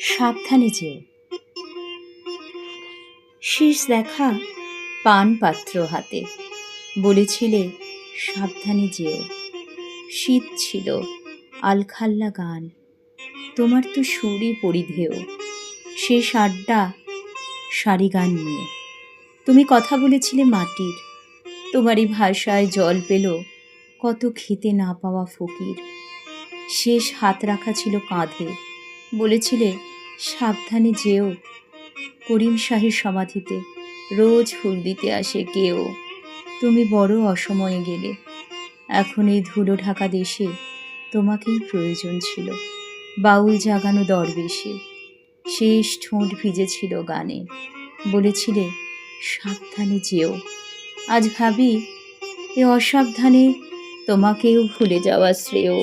সাবধানে যেও। শেষ দেখা পান পাত্র হাতে, বলেছিলে সাবধানে যেও। শীত ছিল, আলখাল্লা গান, তোমার তো সুরে পরিধেয়। শেষ আড্ডা সারি গান নিয়ে, তুমি কথা বলেছিলে মাটির, তোমারই ভাষায় জল পেল কত খেতে না পাওয়া ফকির। শেষ হাত রাখা ছিল কাঁধে, বলেছিলে সাবধানে যেও। করিম শাহের সমাধিতে রোজ ফুল দিতে আসে কেউ, তুমি বড় অসময়ে গেলে। এখন এই ধুলো ঢাকা দেশে তোমাকেই প্রয়োজন ছিল, বাউল জাগানো দরবেশে। শেষ ঠোঁট ভিজেছিল গানে, বলেছিলে সাবধানে যেও। আজ ভাবি এ অসাবধানে তোমাকেও ভুলে যাওয়া শ্রেয়।